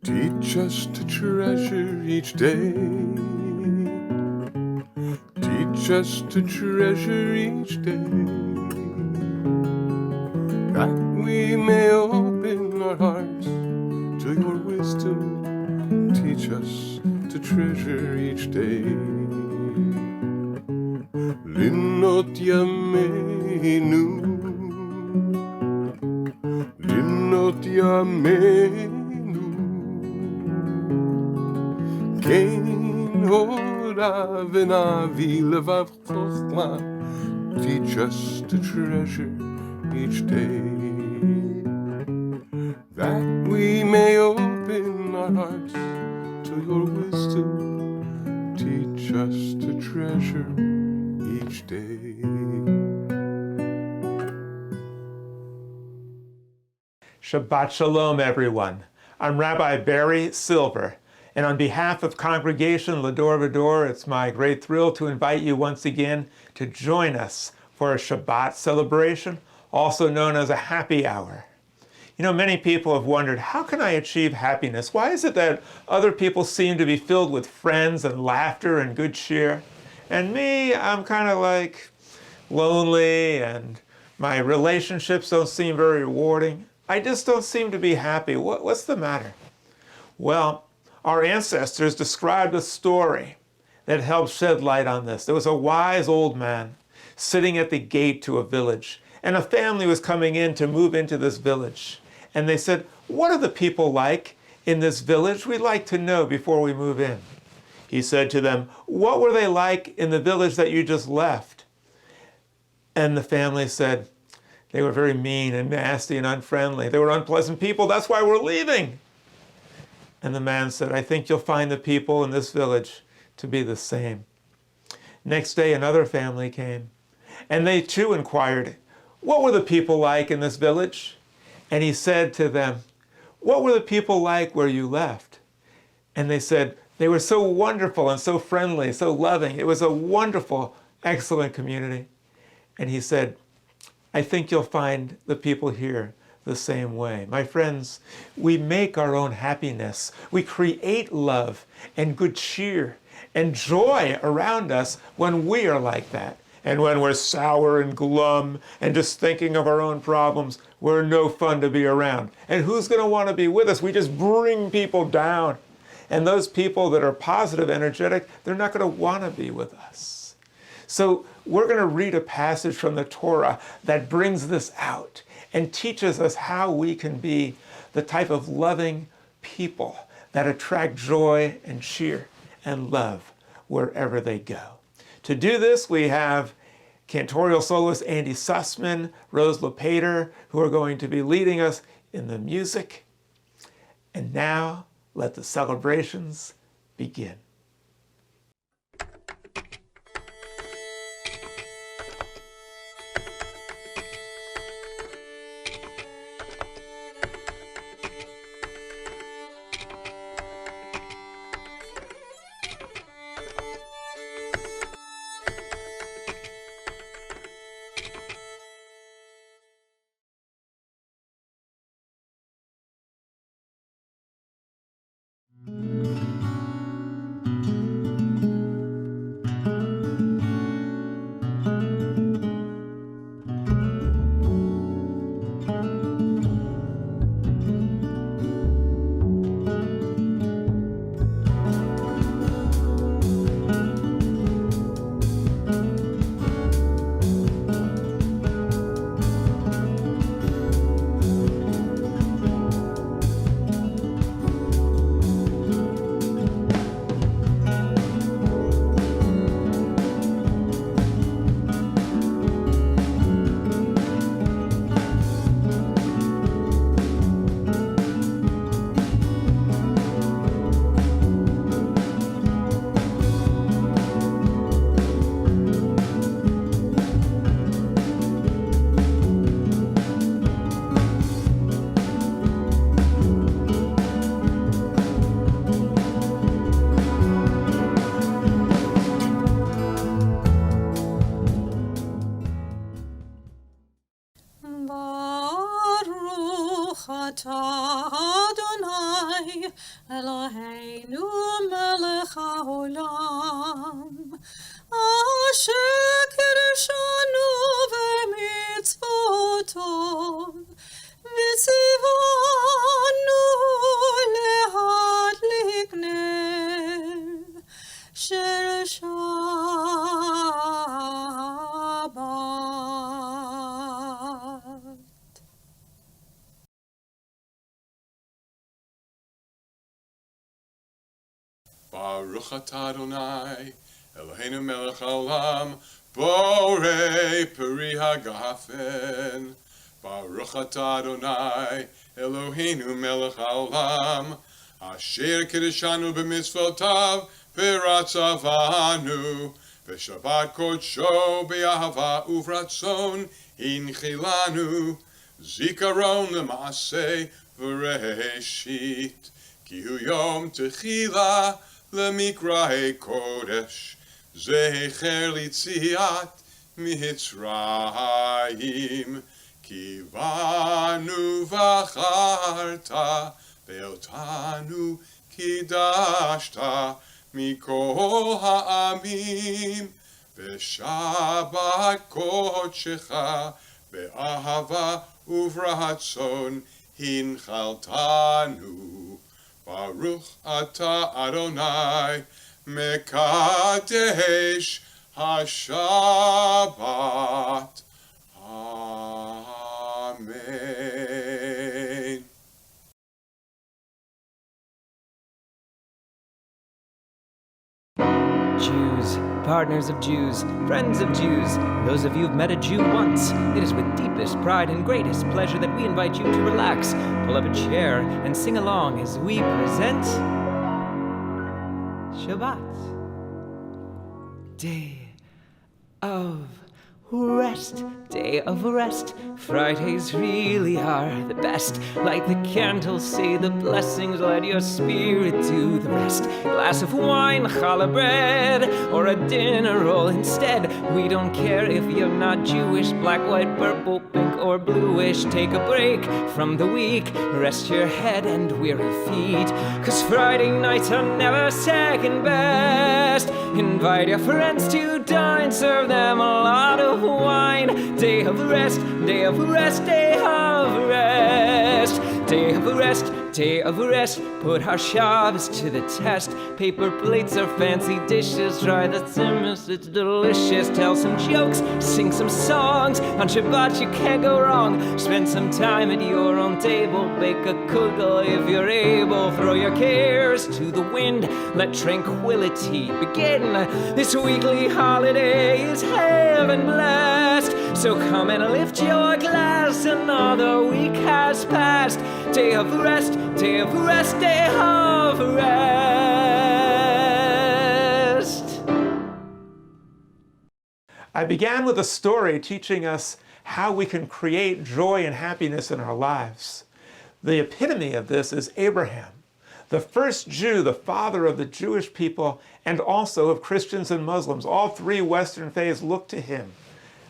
Teach us to treasure each day. Teach us to treasure each day, that we may open our hearts to your wisdom. Teach us to treasure each day. Linot yameinu, linot yameinu, kein hora v'navi levav chochma. Teach us to treasure each day, that we may open our hearts to your wisdom. Teach us to treasure each day. Shabbat Shalom, everyone. I'm Rabbi Barry Silver, and on behalf of Congregation Va-Dor, it's my great thrill to invite you once again to join us for a Shabbat celebration, also known as a happy hour. You know, many people have wondered, how can I achieve happiness? Why is it that other people seem to be filled with friends and laughter and good cheer? And me, I'm kind of like lonely, and my relationships don't seem very rewarding. I just don't seem to be happy. What's the matter? Well, our ancestors described a story that helped shed light on this. There was a wise old man sitting at the gate to a village, and a family was coming in to move into this village. And they said, "What are the people like in this village? We'd like to know before we move in." He said to them, "What were they like in the village that you just left?" And the family said, "They were very mean and nasty and unfriendly. They were unpleasant people. That's why we're leaving." And the man said, "I think you'll find the people in this village to be the same." Next day, another family came, and they too inquired, "What were the people like in this village?" And he said to them, "What were the people like where you left?" And they said, "They were so wonderful and so friendly, so loving. It was a wonderful, excellent community." And he said, "I think you'll find the people here the same way." My friends, we make our own happiness. We create love and good cheer and joy around us when we are like that. And when we're sour and glum and just thinking of our own problems, we're no fun to be around. And who's going to want to be with us? We just bring people down. And those people that are positive, energetic, they're not going to want to be with us. So we're going to read a passage from the Torah that brings this out and teaches us how we can be the type of loving people that attract joy and cheer and love wherever they go. To do this, we have Cantorial soloist Andy Sussman, Rose Lopater, who are going to be leading us in the music. And now, let the celebrations begin. Baruch atah Adonai Eloheinu melech haolam Asher kiddushanu v'mitzvoto v'tzivanu lehadlik ner shel Shabbat. Baruch atah Adonai Eloheinu melech haolam borei peri hagafen. Baruch atah Adonai Eloheinu melech haolam asher kiddushanu b'mitzvotav v'ratzavanu v'shabbat kodsho b'ahava uvratzon hinchilanu zikaron l'maaseh v'reshit ki hu yom techila lemikra'e kodesh zecher litziat mitzrayim ki banu v'acharta ve'otanu kidashta mikol ha'amim v'shabbat kodshecha be'ahava uvratzon hinchaltanu. Baruch atah Adonai mekadesh haShabbat. Amen. Jews, partners of Jews, friends of Jews, those of you who've met a Jew once, it is with deepest pride and greatest pleasure that we invite you to relax, pull up a chair, and sing along as we present Shabbat, Day of Rest, Day of Rest. Fridays really are the best. Like the candles say the blessings, let your spirit do the rest. Glass of wine, challah bread, or a dinner roll instead. We don't care if you're not Jewish, black, white, purple, pink, or bluish. Take a break from the week, rest your head and weary feet. 'Cause Friday nights are never second best. Invite your friends to dine, serve them a lot of wine. Day of rest, day of rest, day of rest. Day of rest, day of rest. Put our Shabbos to the test. Paper plates are fancy dishes. Try the hummus, it's delicious. Tell some jokes, sing some songs. On Shabbat you can't go wrong. Spend some time at your own table. Bake a kugel if you're able. Throw your cares to the wind. Let tranquility begin. This weekly holiday is heaven blessed. So come and lift your glass. Another week has passed. Day of rest, day of rest, day of rest. I began with a story teaching us how we can create joy and happiness in our lives. The epitome of this is Abraham, the first Jew, the father of the Jewish people, and also of Christians and Muslims. All three Western faiths look to him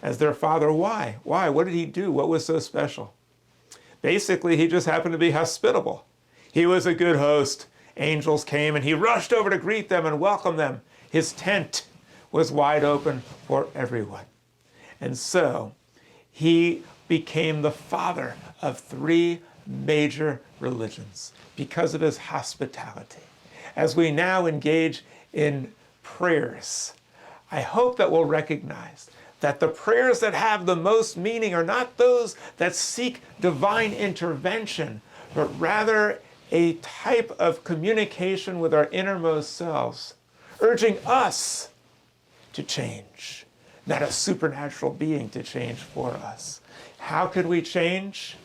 as their father. Why? Why? What did he do? What was so special? Basically, he just happened to be hospitable. He was a good host. Angels came and he rushed over to greet them and welcome them. His tent was wide open for everyone. And so he became the father of three major religions because of his hospitality. As we now engage in prayers, I hope that we'll recognize that the prayers that have the most meaning are not those that seek divine intervention, but rather a type of communication with our innermost selves, urging us to change, not a supernatural being to change for us. How could we change?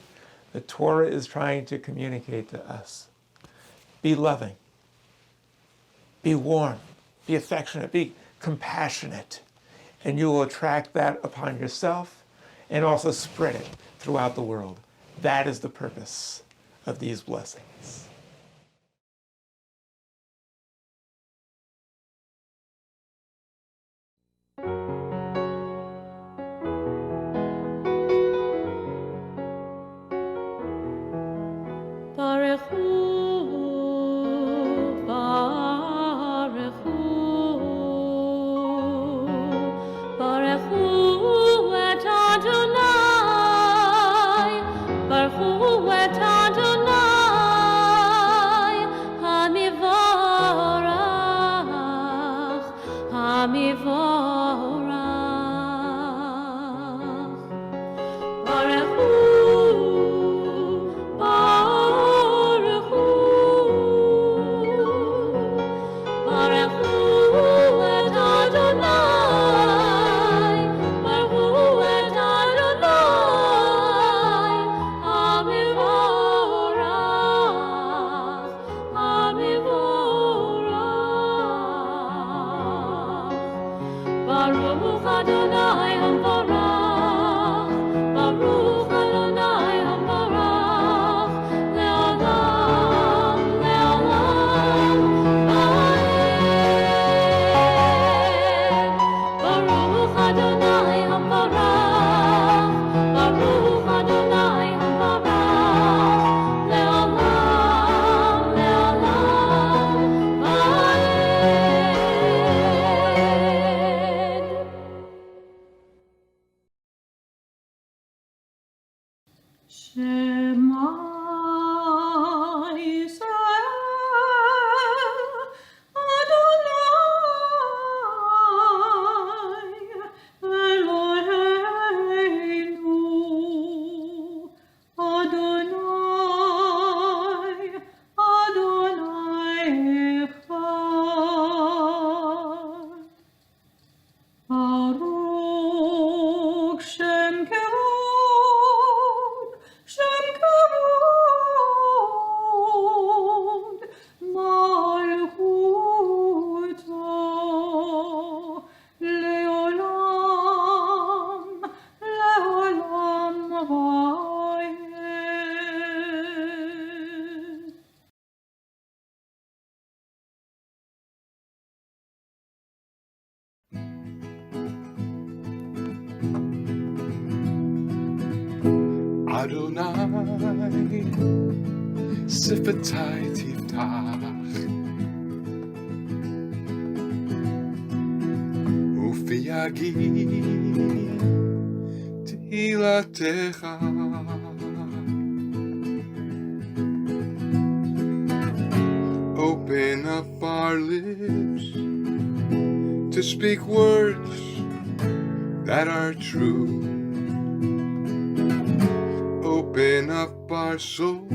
The Torah is trying to communicate to us. Be loving, be warm, be affectionate, be compassionate, and you will attract that upon yourself and also spread it throughout the world. That is the purpose of these blessings. Adonai, Sifatai Tiftach, Ufi Yagid, Tehilatecha. Open up our lips to speak words that are true. Open up our souls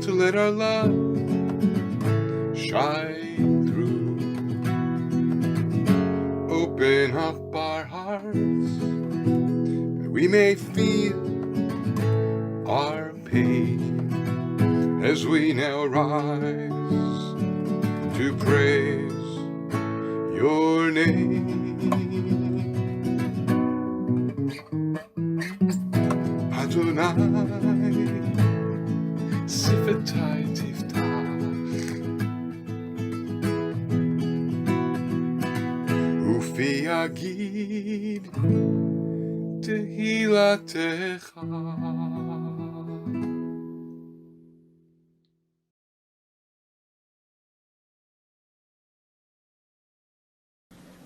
to let our love shine through. Open up our hearts that we may feel our pain as we now rise to praise your name. Adonai, Sifatai Tiftach, Ufi Yagid, Tehilatecha.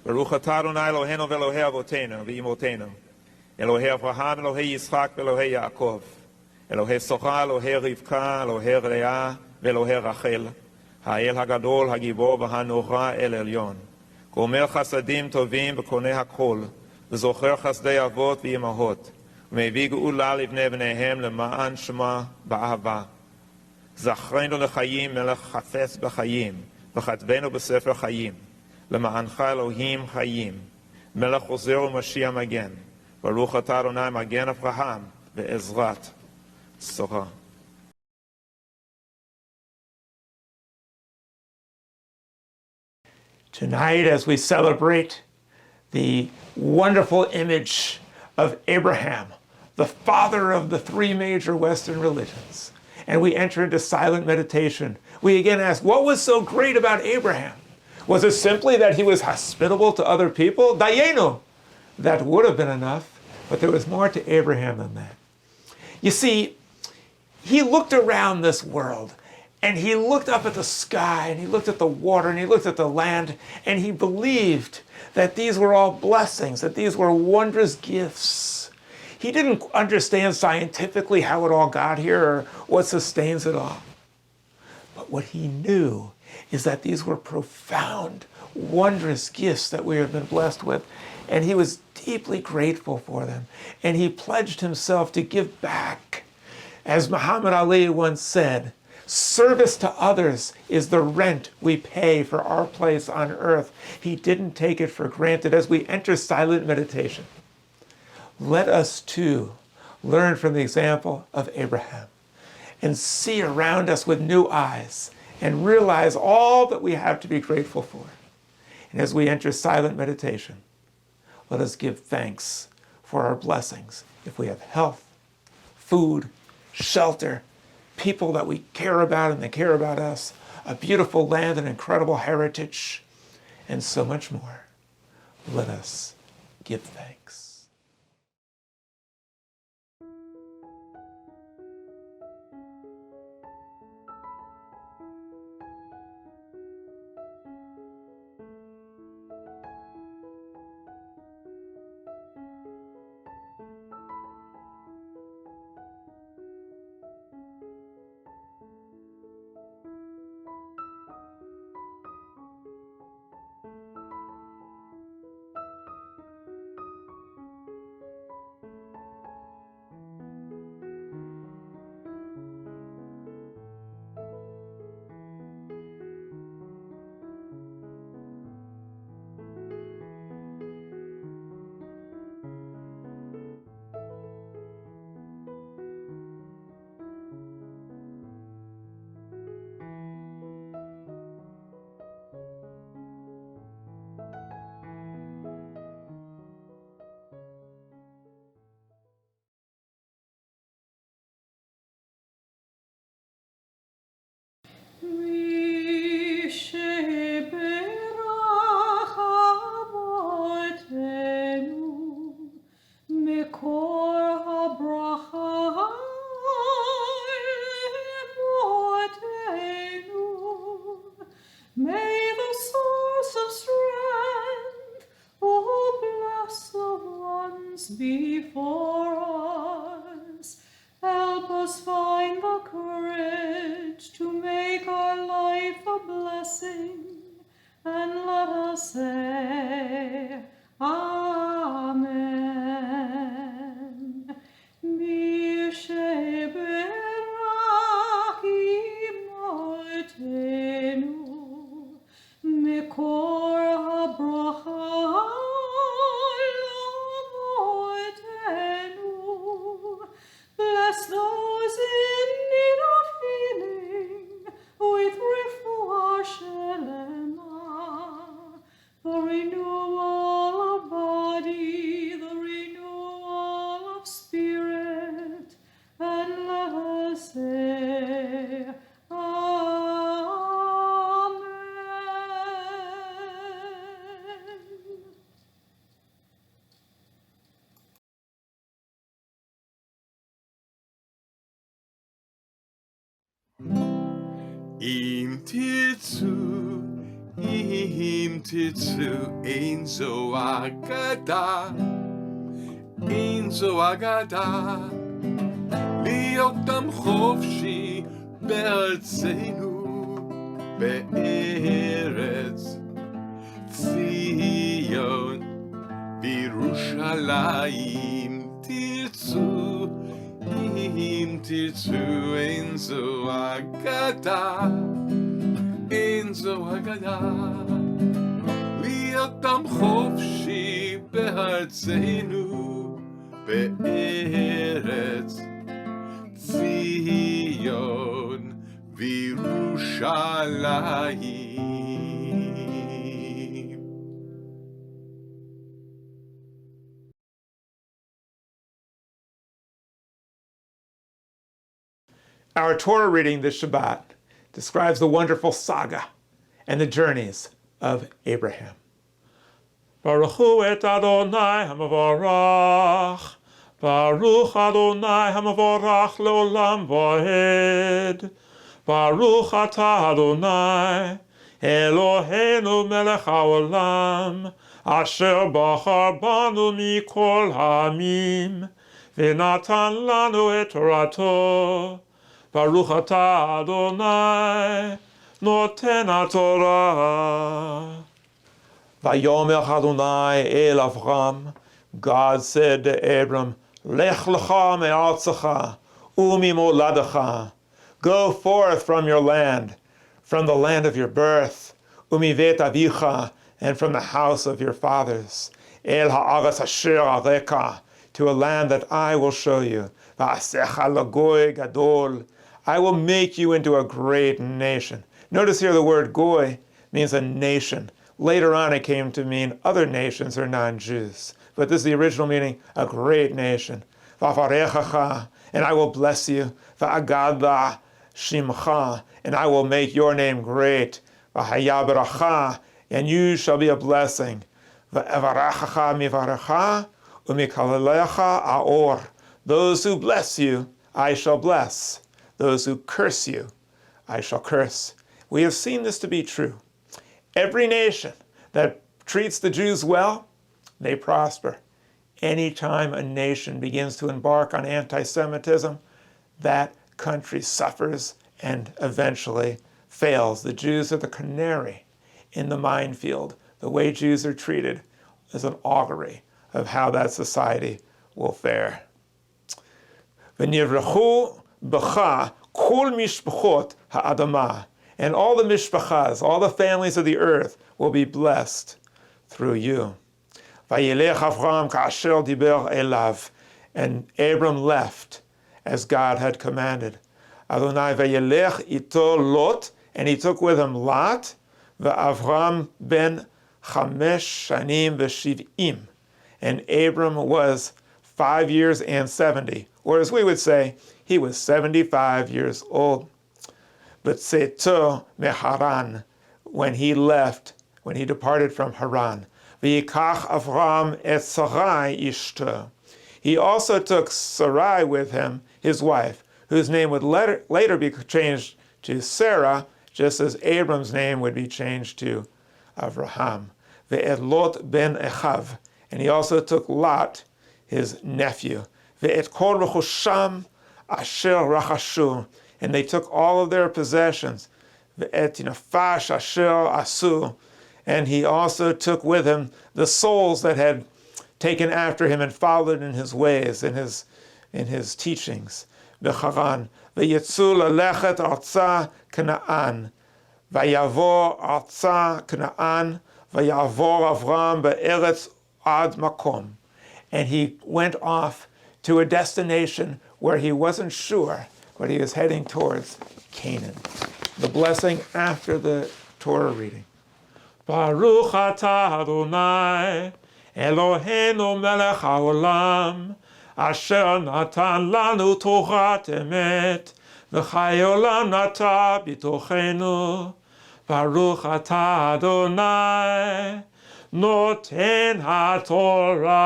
Baruch atah Adonai Eloheinu v'Elohei Avotenu v'Imotenu, Elohei Abraham, Elohei Yitzchak, Elohei Yaakov, Elohei Socha, Elohei Rivka, Elohei Leah, v'Elohei Rachel, Ha'el HaGadol, HaGibor v'Hanora El Elyon, Gomer Chasadim Tovim v'Koneh HaKol, v'Zocher Chasdei Avot v'Imahot, ומביא גאולה לבני בניהם למען שמה באהבה. זכרנו לחיים מלך חפץ בחיים, וכתבנו בספר חיים. למענך אלוהים חיים, מלך עוזר ומשיח מגן. ברוך אתה אדוני מגן אברהם בעזרת שרה. Tonight, as we celebrate the wonderful image of Abraham, the father of the three major Western religions, and we enter into silent meditation, we again ask, what was so great about Abraham? Was it simply that he was hospitable to other people? Dayenu! That would have been enough, but there was more to Abraham than that. You see, he looked around this world, and he looked up at the sky, and he looked at the water, and he looked at the land, and he believed that these were all blessings, that these were wondrous gifts. He didn't understand scientifically how it all got here or what sustains it all. But what he knew is that these were profound, wondrous gifts that we have been blessed with, and he was deeply grateful for them. And he pledged himself to give back. As Muhammad Ali once said, service to others is the rent we pay for our place on earth. He didn't take it for granted. As we enter silent meditation, let us too learn from the example of Abraham and see around us with new eyes and realize all that we have to be grateful for. And as we enter silent meditation, let us give thanks for our blessings. If we have health, food, shelter, people that we care about and they care about us, a beautiful land, an incredible heritage, and so much more, let us give thanks. May the source of strength, oh bless the ones before us. Help us find the courage to make our life a blessing, and let us say, Amen. Mekor habracha lavotenu. Bless those in need of healing with refuah shelema, the renewal of body, the renewal of spirit, and let us say, אם תרצו, אין זו אגדה, אין זו אגדה, להיות עם חופשי בארצנו, בארץ ציון, בירושלים תרצו, אם תרצו, אין זו אגדה, אין זו אגדה, להיות עם חופשי בארצנו, בארץ ציון וירושלים. Our Torah reading this Shabbat describes the wonderful saga and the journeys of Abraham. Baruch hu et Adonai hamavarach, Baruch Adonai hamavorach leolam vaed. Baruch atah Adonai, Eloheinu melech haolam, asher bachar banu mikol ha'amim, v'natan lanu et torato. Baruch atah Adonai, noten haTorah. Vayomer Adonai el Avram, God said to Abram, Lech lecha me'artzecha u'mimoladecha. Go forth from your land, from the land of your birth, umivet avicha, and from the house of your fathers, el ha'aretz asher areka, to a land that I will show you. Va'asecha lagoy gadol, I will make you into a great nation. Notice here the word goy means a nation. Later on it came to mean other nations or non-Jews. But this is the original meaning, a great nation. Va'varechacha, and I will bless you. Va'agada shimcha, and I will make your name great. V'haya beracha, and you shall be a blessing. Va'evarachacha mivarecha, umikalelecha aor. Those who bless you, I shall bless. Those who curse you, I shall curse. We have seen this to be true. Every nation that treats the Jews well, they prosper. Anytime a nation begins to embark on anti-Semitism, that country suffers and eventually fails. The Jews are the canary in the minefield. The way Jews are treated is an augury of how that society will fare. V'nivrechu b'cha kol mishpachot ha'adamah, and all the mishpachas, all the families of the earth will be blessed through you. Vayelech Avram ka'asher diber elav, and Abram left as God had commanded. Adonai vayelech ito Lot, and he took with him Lot, v'Avram ben chamesh shanim v'shiv'im, and Abram was 5 years and 70, or as we would say, he was 75 years old. But Seto meharan, when he left, when he departed from Haran, v'yikach Avram et Sarai ishto. He also took Sarai with him, his wife, whose name would later be changed to Sarah, just as Abram's name would be changed to Avraham. Ve'et Lot ben Echav, and he also took Lot, his nephew. Ve'et kol rechusham asher rachashu, and they took all of their possessions. Ve'et nafash asher asu, and he also took with him the souls that had taken after him and followed in his ways, in his teachings. V'charan ve'yetzu lelechet arza Canaan, vayavor arza Canaan, vayavor Avram be'eretz ad makom. And he went off to a destination where he wasn't sure, but he was heading towards Canaan. The blessing after the Torah reading. Baruch atah Adonai, Eloheinu melech haolam, asher natan lanu torat emet, v'chai olam nata bitochenu. Baruch atah Adonai, noten haTorah.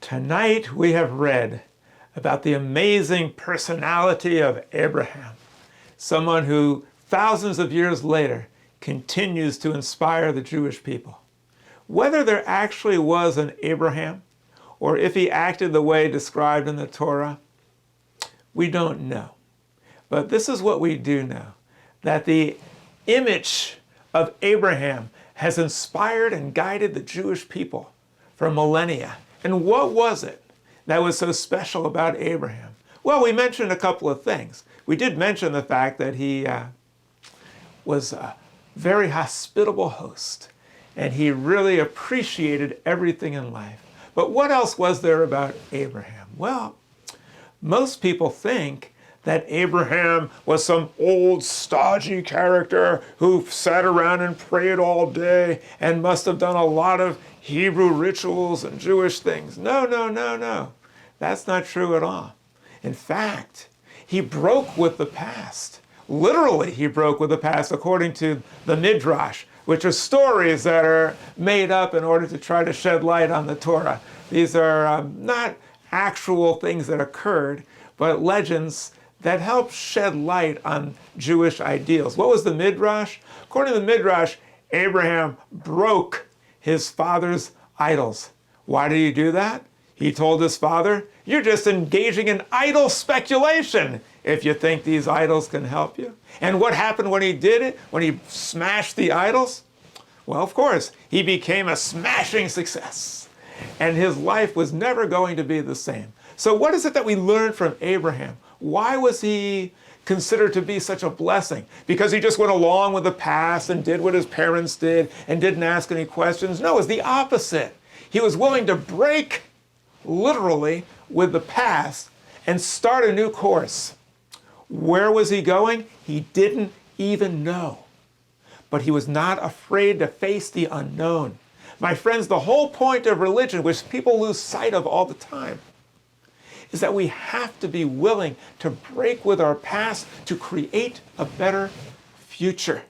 Tonight we have read about the amazing personality of Abraham, someone who thousands of years later continues to inspire the Jewish people. Whether there actually was an Abraham, or if he acted the way described in the Torah, we don't know. But this is what we do know, that the image of Abraham has inspired and guided the Jewish people for millennia. And what was it that was so special about Abraham? Well, we mentioned a couple of things. We did mention the fact that he was a very hospitable host, and he really appreciated everything in life. But what else was there about Abraham? Well, most people think that Abraham was some old stodgy character who sat around and prayed all day and must have done a lot of Hebrew rituals and Jewish things. No. That's not true at all. In fact, he broke with the past. Literally, he broke with the past, according to the Midrash. which are stories that are made up in order to try to shed light on the Torah. These are not actual things that occurred, but legends that help shed light on Jewish ideals. What was the Midrash? According to the Midrash, Abraham broke his father's idols. Why did he do that? He told his father, "You're just engaging in idol speculation if you think these idols can help you." And what happened when he did it? When he smashed the idols? Well, of course, he became a smashing success. And his life was never going to be the same. So what is it that we learn from Abraham? Why was he considered to be such a blessing? Because he just went along with the past and did what his parents did and didn't ask any questions? No, it's the opposite. He was willing to break literally with the past and start a new course. Where was he going? He didn't even know. But he was not afraid to face the unknown. My friends, the whole point of religion, which people lose sight of all the time, is that we have to be willing to break with our past to create a better future.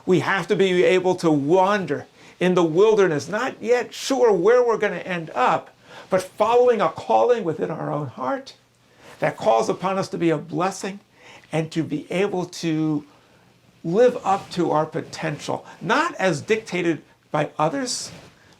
We have to be able to wander in the wilderness, not yet sure where we're going to end up, but following a calling within our own heart that calls upon us to be a blessing and to be able to live up to our potential, not as dictated by others,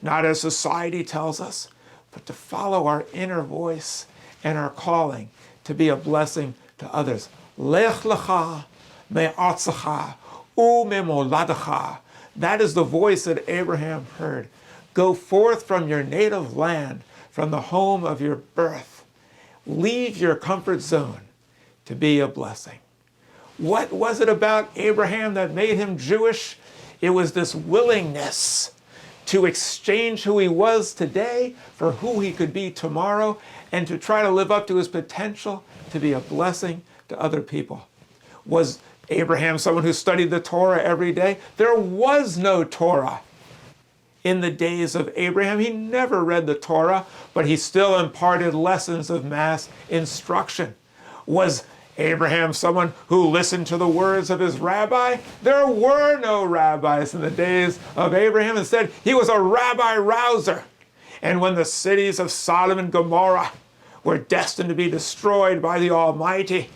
not as society tells us, but to follow our inner voice and our calling to be a blessing to others. Lech lecha me'artzecha u'memoladecha. That is the voice that Abraham heard. Go forth from your native land, from the home of your birth. Leave your comfort zone to be a blessing. What was it about Abraham that made him Jewish? It was this willingness to exchange who he was today for who he could be tomorrow, and to try to live up to his potential to be a blessing to other people. Was Abraham someone who studied the Torah every day? There was no Torah in the days of Abraham. He never read the Torah, but he still imparted lessons of mass instruction. Was Abraham someone who listened to the words of his rabbi? There were no rabbis in the days of Abraham. Instead, he was a rabbi rouser. And when the cities of Sodom and Gomorrah were destined to be destroyed by the Almighty,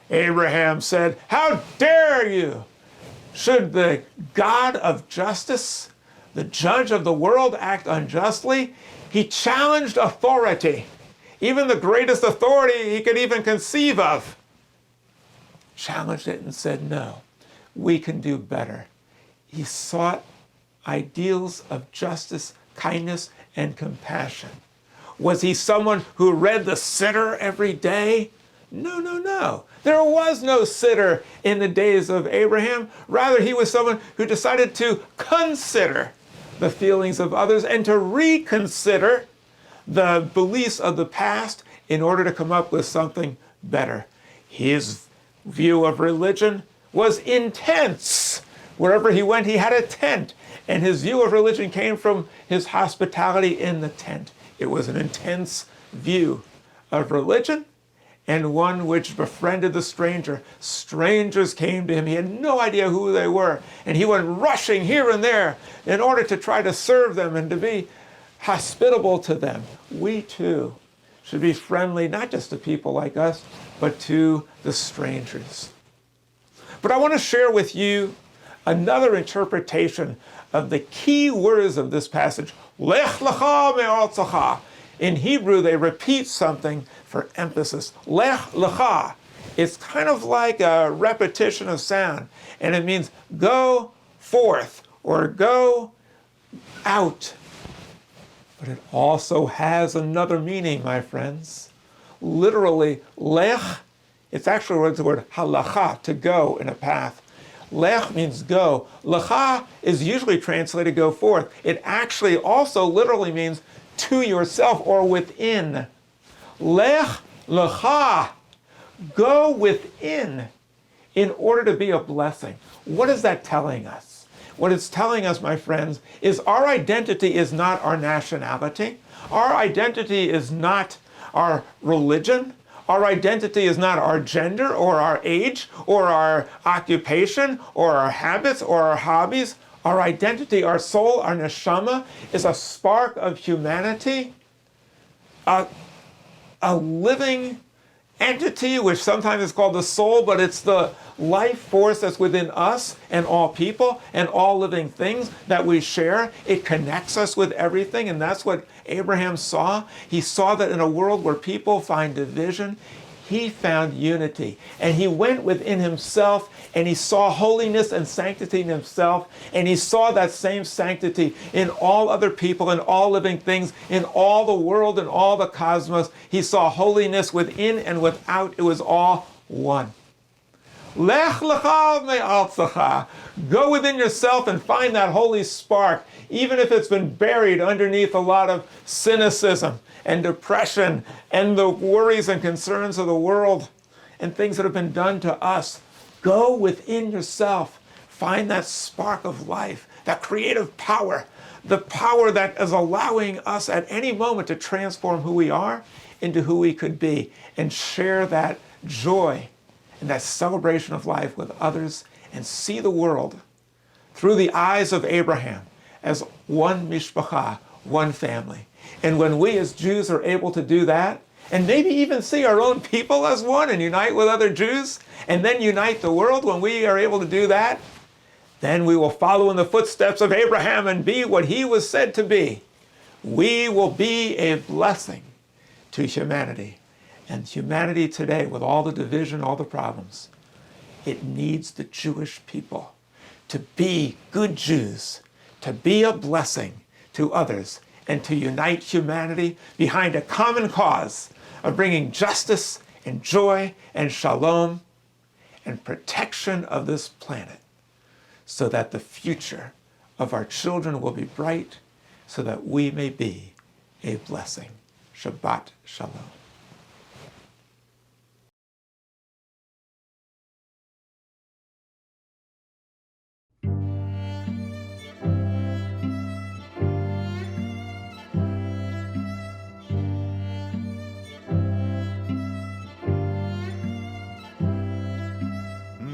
Abraham said, "How dare you? Should the God of justice, the judge of the world, act unjustly?" He challenged authority, even the greatest authority he could even conceive of. Challenged it and said, no, we can do better. He sought ideals of justice, kindness, and compassion. Was he someone who read the Siddur every day? No, no, no. There was no Siddur in the days of Abraham. Rather, he was someone who decided to consider the feelings of others and to reconsider the beliefs of the past in order to come up with something better. His view of religion was intense. Wherever he went, he had a tent. And his view of religion came from his hospitality in the tent. It was an intense view of religion, and one which befriended the stranger. Strangers came to him. He had no idea who they were. And he went rushing here and there in order to try to serve them and to be hospitable to them. We too should be friendly, not just to people like us, but to the strangers. But I want to share with you another interpretation of the key words of this passage. Lech lecha me'artzecha. In Hebrew, they repeat something for emphasis. Lech lecha. It's kind of like a repetition of sound, and it means go forth or go out. But it also has another meaning, my friends. Literally, lech, it's actually the word halacha, to go in a path. Lech means go. Lecha is usually translated go forth. It actually also literally means to yourself or within. Lech lecha, go within in order to be a blessing. What is that telling us? What it's telling us, my friends, is our identity is not our nationality. Our identity is not our religion. Our identity is not our gender or our age or our occupation or our habits or our hobbies. Our identity, our soul, our neshama is a spark of humanity, a living entity, which sometimes is called the soul, but it's the life force that's within us and all people and all living things that we share. It connects us with everything, and that's what Abraham saw. He saw that in a world where people find division, he found unity. And he went within himself and he saw holiness and sanctity in himself, and he saw that same sanctity in all other people and all living things, in all the world and all the cosmos. He saw holiness within and without. It was all one. Lech lecha me'artzecha. Go within yourself and find that holy spark, even if it's been buried underneath a lot of cynicism and depression and the worries and concerns of the world and things that have been done to us. Go within yourself. Find that spark of life, that creative power, the power that is allowing us at any moment to transform who we are into who we could be, and share that joy and that celebration of life with others, and see the world through the eyes of Abraham as one mishpacha, one family. And when we as Jews are able to do that, and maybe even see our own people as one and unite with other Jews, and then unite the world, when we are able to do that, then we will follow in the footsteps of Abraham and be what he was said to be. We will be a blessing to humanity. And humanity today, with all the division, all the problems, it needs the Jewish people to be good Jews, to be a blessing to others, and to unite humanity behind a common cause of bringing justice and joy and shalom and protection of this planet, so that the future of our children will be bright, so that we may be a blessing. Shabbat Shalom.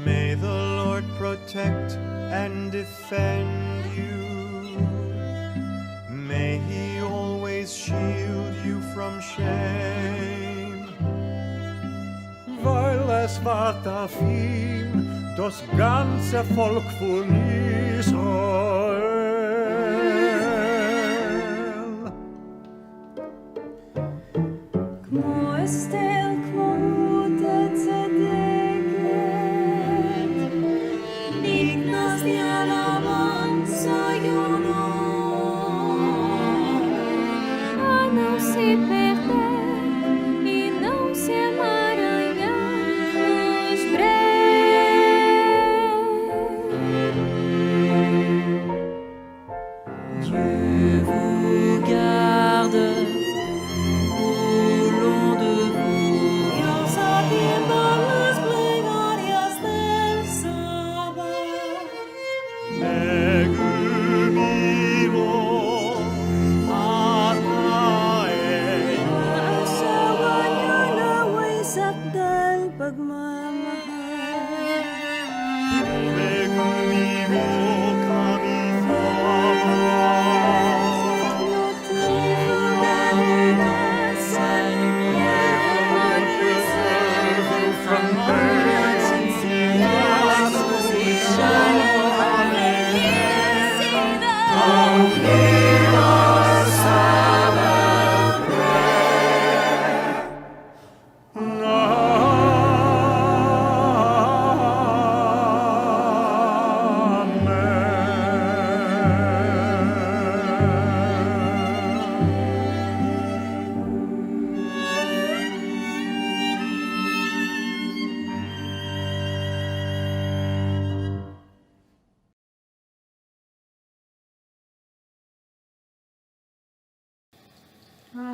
May the Lord protect and defend you. May he always shield you from shame. Weil es ward auf ihm das ganze Volk von Israel. כמו אסתר, כמו רות הצדקת, נכנסתי על ארון ציונו. A não se perder e não se emaranhar nos brevets. Dieu vous garde au long de vous. Dios atienda las plegarias del Shabbat. Egumimo atae Asawa niya na wasak dal pagmamahal. Egumimo kami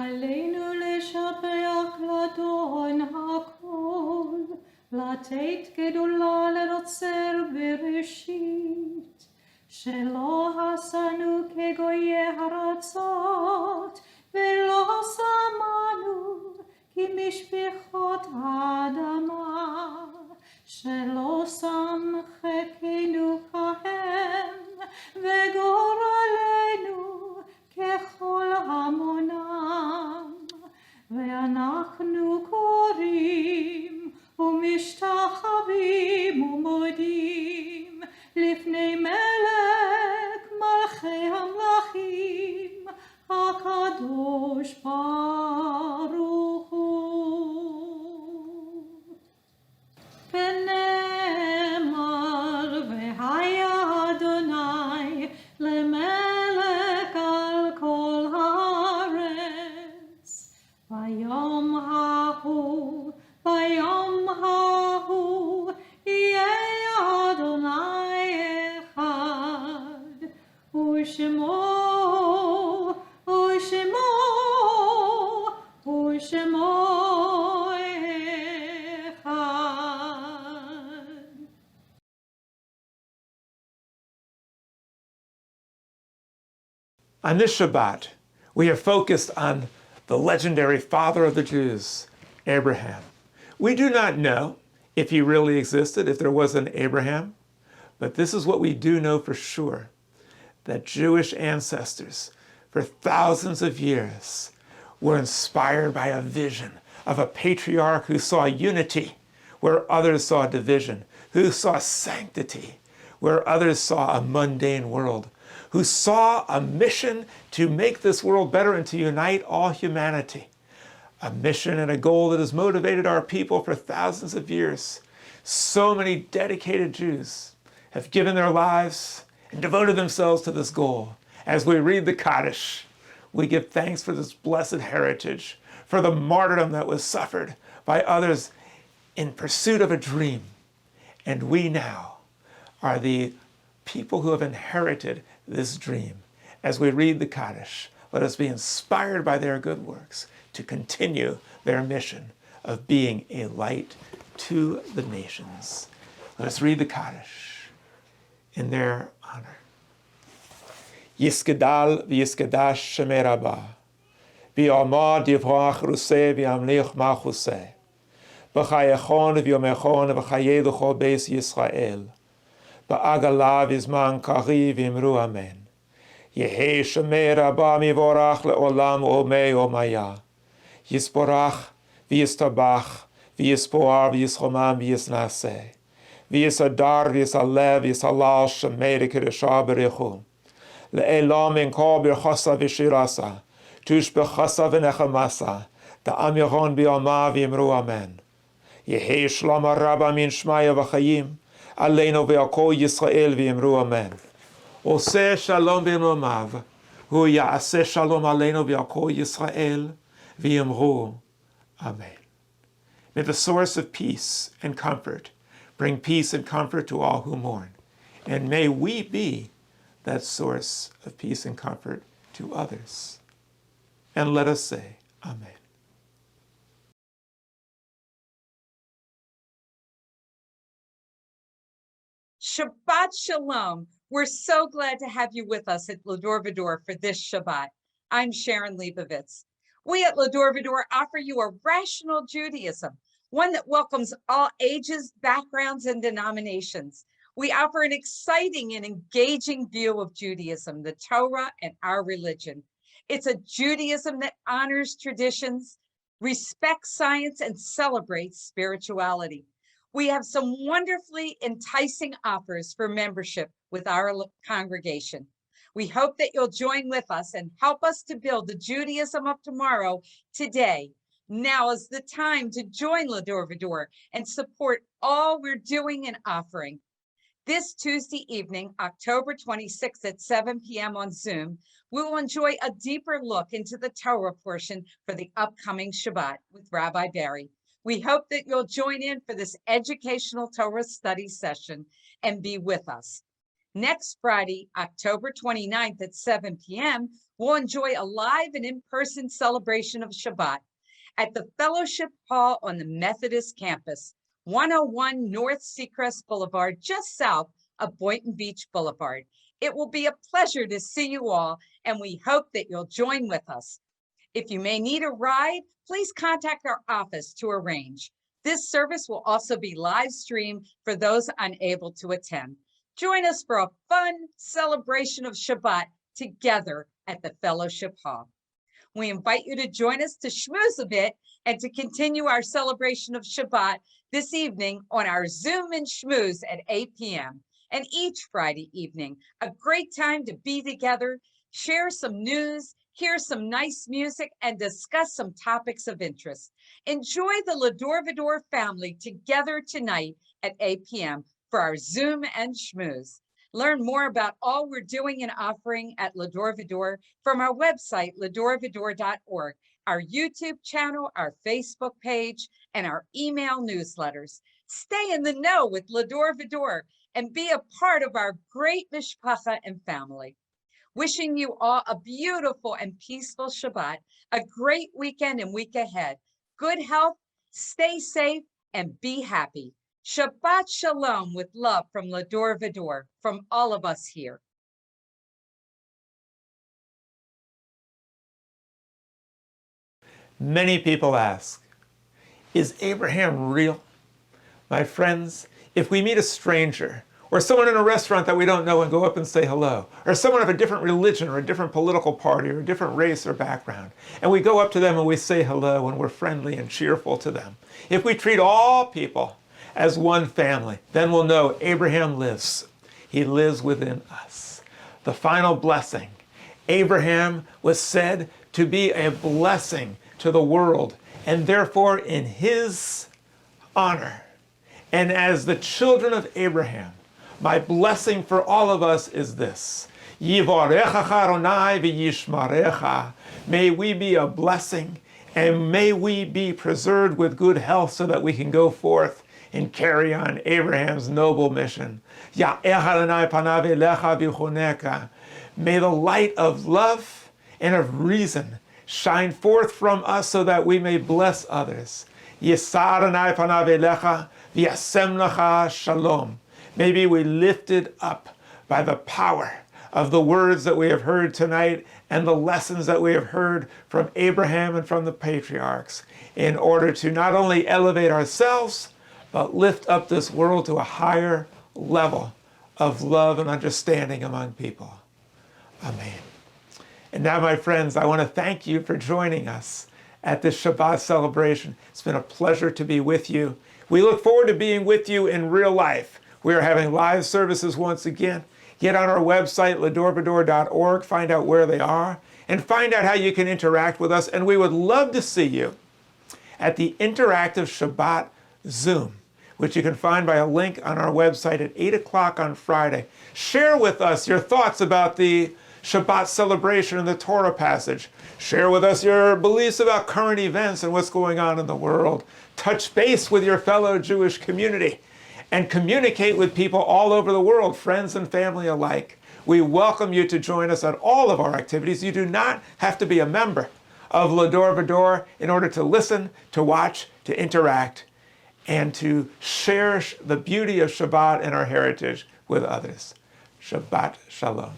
עלינו לשבח לאדון הכל, לתת גדולה ליוצר בראשית, שלא עשנו כגויי ארצות, ולא שמנו כמשפחות האדמה, שלא שם חלקנו כהם, אנחנו קוראים ומשתחווים ומודים לפני מלך מלכי המלכים הקדוש ברוך הוא. ונאמר והיה אדוני למלך על כל הארץ ביום ההוא יהיה אדוני אחד ושמו אחד. On this Shabbat, we are focused on the legendary father of the Jews, Abraham. We do not know if he really existed, if there was an Abraham, but this is what we do know for sure, that Jewish ancestors for thousands of years were inspired by a vision of a patriarch who saw unity where others saw division, who saw sanctity where others saw a mundane world, who saw a mission to make this world better and to unite all humanity. A mission and a goal that has motivated our people for thousands of years. So many dedicated Jews have given their lives and devoted themselves to this goal. As we read the Kaddish, we give thanks for this blessed heritage, for the martyrdom that was suffered by others in pursuit of a dream. And we now are the people who have inherited this dream. As we read the Kaddish, let us be inspired by their good works to continue their mission of being a light to the nations. Let us read the Kaddish in their honor. Yiskedal v'yiskadash shemei Rabbah, v'yamad yivrach ruseh v'yamlich machuseh, v'chayechon v'yomechon v'chayei l'chol beis Yisrael, v'agala v'zman kari v'imru amen. Yehei shemei Rabbah mivorach le'olam omei omaya, Yisborach v'yistabach v'yispoar v'yischomam v'yisnaseh, v'yisadar v'yisalev v'yisalal shemei l'kedeshah b'richu, le'elam inkol b'chasa v'shirasa, tush b'chasa v'nechamasa, da'am yachon b'yama v'yimru amen. Yehei shlam Rabbah min shmaya v'chayim, aleinu v'yakol Yisrael v'yimru amen. Oseh shalom b'imromav, hu ya'aseh shalom aleinu v'yakol Yisrael v'yimru amen. May the source of peace and comfort bring peace and comfort to all who mourn. And may we be that source of peace and comfort to others. And let us say, Amen. Shabbat Shalom. We're so glad to have you with us at Va-Dor for this Shabbat. I'm Sharon Leibovitz. We at Va-Dor offer you a rational Judaism, one that welcomes all ages, backgrounds, and denominations. We offer an exciting and engaging view of Judaism, the Torah, and our religion. It's a Judaism that honors traditions, respects science, and celebrates spirituality. We have some wonderfully enticing offers for membership with our congregation. We hope that you'll join with us and help us to build the Judaism of tomorrow today. Now is the time to join Va-Dor and support all we're doing and offering. This Tuesday evening, October 26th at 7 p.m. on Zoom, we will enjoy a deeper look into the Torah portion for the upcoming Shabbat with Rabbi Barry. We hope that you'll join in for this educational Torah study session and be with us. Next Friday, October 29th at 7 p.m., we'll enjoy a live and in-person celebration of Shabbat at the Fellowship Hall on the Methodist campus, 101 North Seacrest Boulevard, just south of Boynton Beach Boulevard. It will be a pleasure to see you all, and we hope that you'll join with us. If you may need a ride, please contact our office to arrange. This service will also be live streamed for those unable to attend. Join us for a fun celebration of Shabbat together at the Fellowship Hall. We invite you to join us to schmooze a bit and to continue our celebration of Shabbat this evening on our Zoom and Schmooze at 8 p.m. and each Friday evening. A great time to be together, share some news, hear some nice music, and discuss some topics of interest. Enjoy the Va-Dor family together tonight at 8 p.m. for our Zoom and Schmooze. Learn more about all we're doing and offering at Va-Dor from our website, ladorvador.org, our YouTube channel, our Facebook page, and our email newsletters. Stay in the know with Va-Dor and be a part of our great mishpacha and family. Wishing you all a beautiful and peaceful Shabbat, a great weekend and week ahead. Good health, stay safe, and be happy. Shabbat Shalom with love from Va-Dor, from all of us here. Many people ask, is Abraham real? My friends, if we meet a stranger or someone in a restaurant that we don't know and go up and say hello, or someone of a different religion or a different political party or a different race or background, and we go up to them and we say hello and we're friendly and cheerful to them, if we treat all people as one family, then we'll know Abraham lives. He lives within us. The final blessing. Abraham was said to be a blessing to the world, and therefore in his honor, and as the children of Abraham, my blessing for all of us is this. Yivarecha Adonai v'yishmarecha. May we be a blessing, and may we be preserved with good health so that we can go forth and carry on Abraham's noble mission. Ya'ech Adonai panav elecha v'choneka. May the light of love and of reason shine forth from us so that we may bless others. Yisa Adonai panav elecha v'yasem lecha shalom. May be we lifted up by the power of the words that we have heard tonight and the lessons that we have heard from Abraham and from the patriarchs, in order to not only elevate ourselves, but lift up this world to a higher level of love and understanding among people. Amen. And now, my friends, I want to thank you for joining us at this Shabbat celebration. It's been a pleasure to be with you. We look forward to being with you in real life. We are having live services once again. Get on our website, ladorvador.org, find out where they are, and find out how you can interact with us. And we would love to see you at the Interactive Shabbat Zoom, which you can find by a link on our website at 8 o'clock on Friday. Share with us your thoughts about the Shabbat celebration and the Torah passage. Share with us your beliefs about current events and what's going on in the world. Touch base with your fellow Jewish community and communicate with people all over the world, friends and family alike. We welcome you to join us at all of our activities. You do not have to be a member of Va-Dor in order to listen, to watch, to interact, and to share the beauty of Shabbat and our heritage with others. Shabbat Shalom.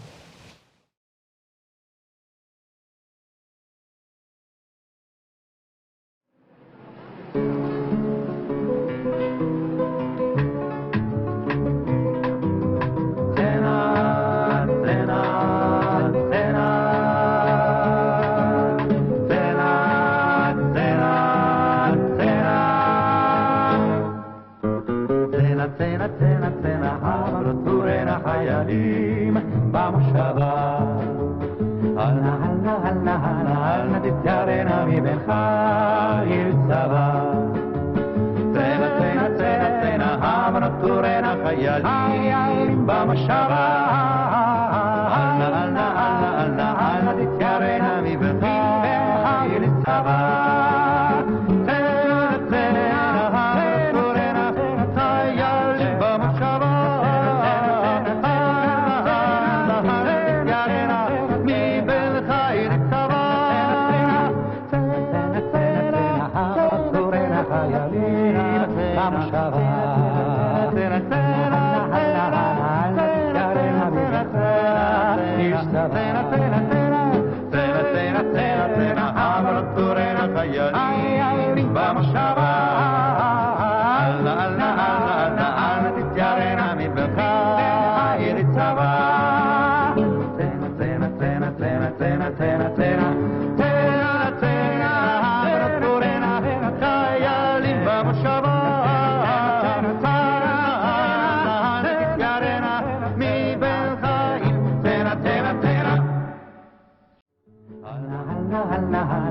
Tena,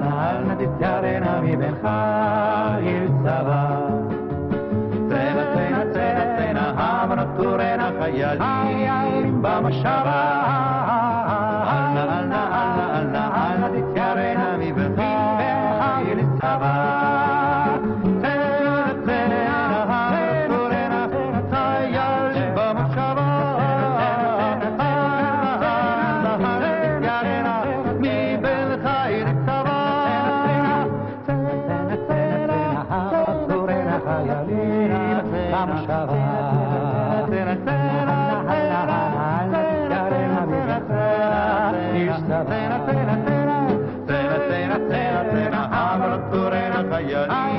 אל תתקרנה מבין חיל צבא. צנע צנע צנע צנע הבנות תורנה חיילים במושבה. אל נא תתקרנה מבין חיל צבא. Yeah.